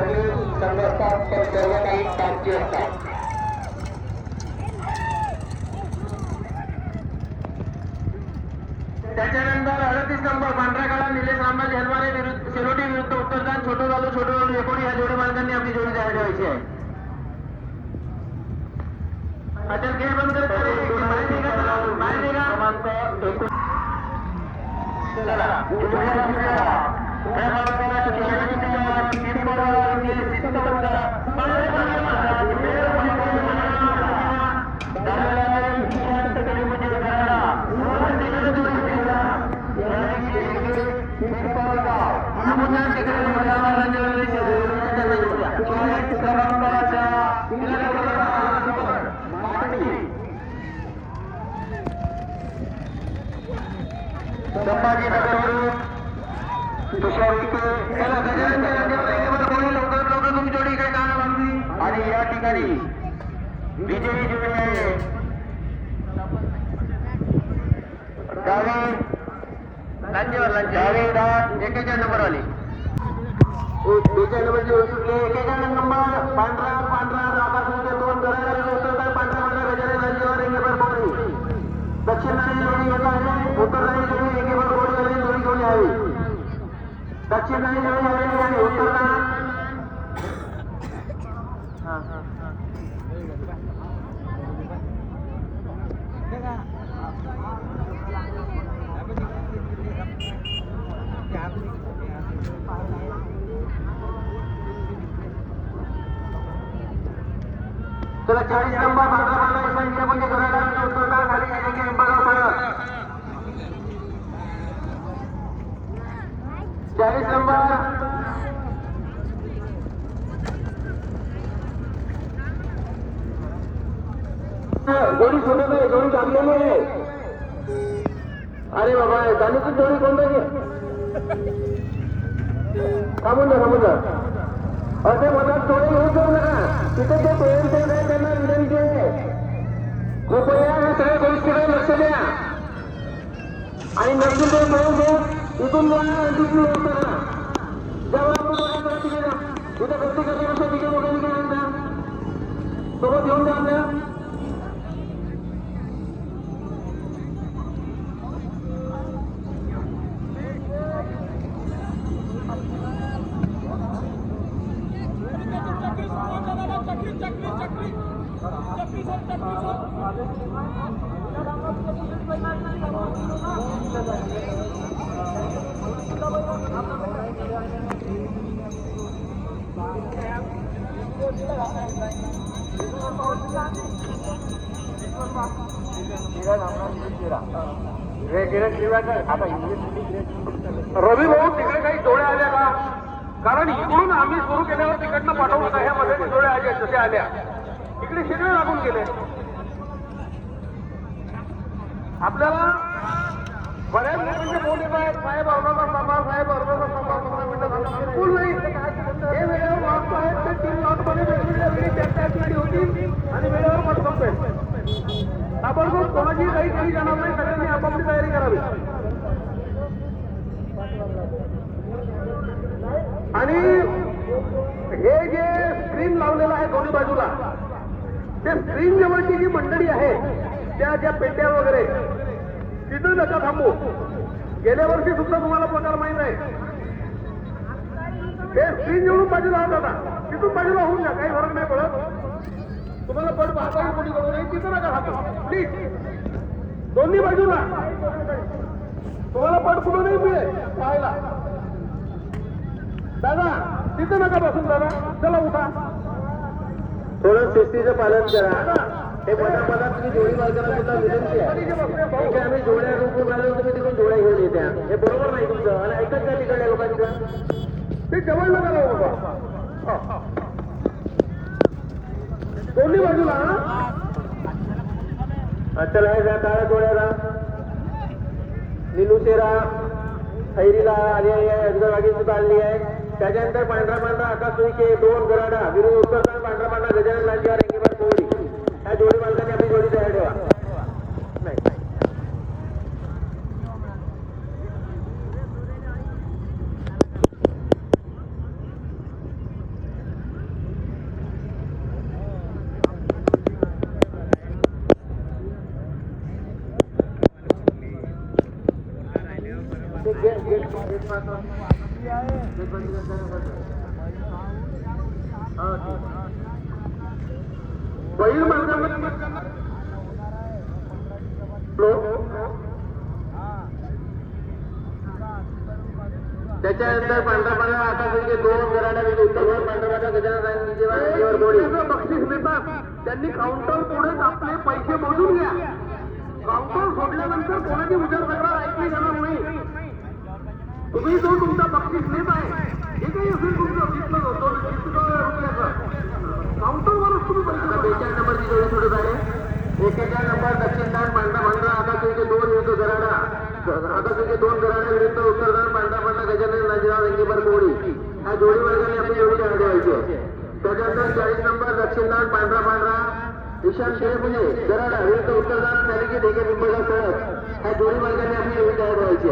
सगळे संघ असतात तर सर्व काही टांगचे असतात. त्याच्यानंतर 38 नंबर पांढऱ्या काळा निलेश रामराज हेलवारे विरुद्ध शेलोटी विरुद्ध उत्तरदान छोटो जालू एकोणी या जोडी मालकांनी आपली जोडी तयार ठेवायची आहे. अटल गेट बंद करत बाहेर निघा क्रमांक 19 संभाजीनगरवरून तुषार विखे याला गजाननच्या जागेवर लवकर तुमची जोडी इकडे काढा लागली आणि या ठिकाणी विजयी जोडी आहे डावे डाव 41 नंबरवाली 41 नंबरची ओळख सुटली. 41 नंबर पांढरा आकाशमध्ये 2 गराडा पांढरा गजानन राज्यावर एकेवर बोलली दक्षिणाने जोडी येत आहे. उत्तराने जोडी एकेवर बोलली जोडी घेऊन यावी. दक्षिणाने जोडी आलेली आहे उत्तरला चला 40 नंबर पांढरा संख्या म्हणजे गराडा उत्तरला खाली एक नंबर परत 40 नंबर जोडी सोडत आहे जोडी चांगलेली आहे. अरे बाबा गाणीची जोडी कोणता घे थांबून जा असे मनात थोडे घेऊन जाऊ नका. तिथे जे पेरेंट्स आहे त्यांना विनंती आहे कृपया या सगळ्या गोष्टीकडे लक्ष द्या आणि नक्की ते मिळून घेऊन इथून तिथून करा. जेव्हा तिथे गर्दी करण्यापेक्षा तिथे मोठ्याने केल्यानंतर सोबत घेऊन द्या आपल्या रवी भाऊ तिकडे काही जोड्या आल्या का? कारण इकडून आम्ही सुरू केल्यावर तिकडनं पाठवलं होता ह्या मध्ये जोड्या आल्या जशा आल्या इकडे शिरवे लागून गेले. आपल्याला बऱ्याच लोकांचे फोन येत आहेत साहेब अर्धाचा सभा साहेब अर्धाचा सभा 15 मिनिटं बिलकुल नाही. हे वेळेवर लॉट आहेत ते 3 लॉटमध्ये वेगवेगळ्या वेळी त्याच वेळी होतील आणि वेळेवर पण संपेल. ताबडतोब कोणाची काही केली जाणार नाही. सगळ्यांनी आपापली तयारी करावी. आणि हे जे स्क्रीन लावलेलं आहे दोन्ही बाजूला त्या स्क्रीन जवळची जी मंडळी आहे त्या ज्या पेट्या वगैरे तिथं नका थांबू. गेल्या वर्षी सुद्धा तुम्हाला प्रकार माहित आहे. हे स्क्रीन जवळून बाजूला होत आता तिथून बाजूला होऊन जा काही फरक नाही पडत. तुम्हाला पट पाहता कोणी करू नये तिथं नका थांबू प्लीज. दोन्ही बाजूला तुम्हाला पट कुठं नाही मिळेल पाहायला. दादा तिथं नका बसून दादा चला उठा. थोडं शिस्तीचं पालन करा. हे मनात तुम्ही जोडी मालकांना सुद्धा विनंती आहे. आम्ही जोड्या रोखून आलो तुम्ही तिकडून जोड्या घेऊन येत्या हे बरोबर नाही तुमचं. आणि ऐकत का तिकडल्या लोकांचं ते जवळ नका लावू बाबा. दोन्ही बाजूला चला हे काळ्या जोड्याला निलुसेरा खैरीला आली आहे वाघी सुद्धा आली आहे. त्याच्यानंतर पांढरा आकाश उईके 2 गराडा विरुद्ध उत्तरदान पांढरा गजानन लांजेवार रेंगेवर कोवडी ह्या जोडी मालकांनी आपली जोडी तयार ठेवा. ते गेट पाहतो. गेट बंद करतो. हो ठीक. बैल मालकांना त्याच्यानंतर पांढरा आता म्हणजे 2 गराडा उत्तर पांढरा गजानन गोडी बक्षीस मिळतात. त्यांनी काउंटर पुढे आपले पैसे मोजून घ्या. काउंटर सोडल्यानंतर कोणाची उद्या तक्रार ऐकली जाणार नाही. तुम्ही जो तुमचा बक्षीस नेत आहे जे काही असेल तुमचं काउंटरवरच तुम्ही पैसे. 42 नंबरची जोडी सुरू झाली. 41 नंबर दक्षिणदान पांढरा आता तुमचे 2 विरुद्ध गराडा. आता तुझे 2 गराडा विरुद्ध उत्तरदान पांढरा गजानन नाजीराव रंगीबर कोडी. ह्या जोडी वर्गाने आपली जोडी ठेवायची. त्याच्यानंतर 40 नंबर दक्षिणदान पांढरा ईशान शेळपुणे गराडा विरुद्ध उत्तरदान तालुके ढेके पिंपळगाव सळक. ह्या जोडी वर्गाने आपली जोडी ठेवायची.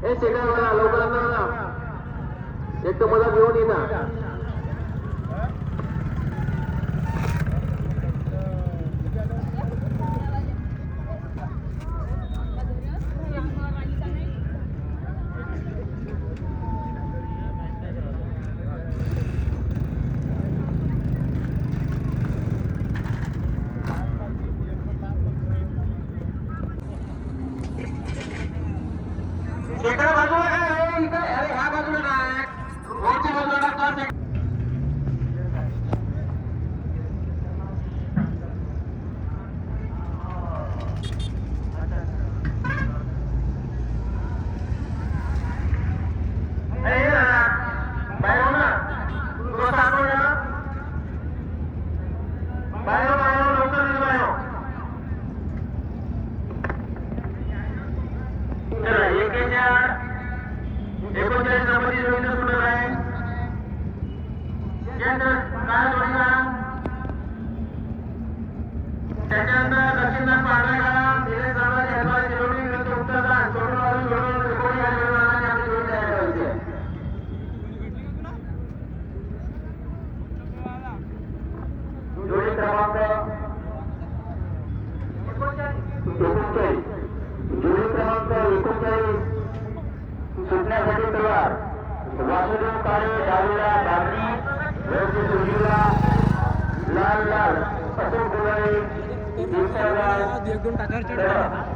हे शेगावला लवकरांना एक तर मला घेऊन येणार. ह्या बाजूला नाही रोडच्या बाजूला त्याच्यानंतर दक्षिणदान पांढरा गाडा दिले जाणारे जोडी विरुद्ध उत्तरदान जोडी जोडी आपली जोडी तयार करायची आहे. जोडी क्रमांक 39 जोडी क्रमांक 39 सुटण्यासाठी तयार. वासुदेव काळे डावीला बांधणी व्यवस्थित उजवीला लाल अशोक गोळे 1 2 टाकायचे.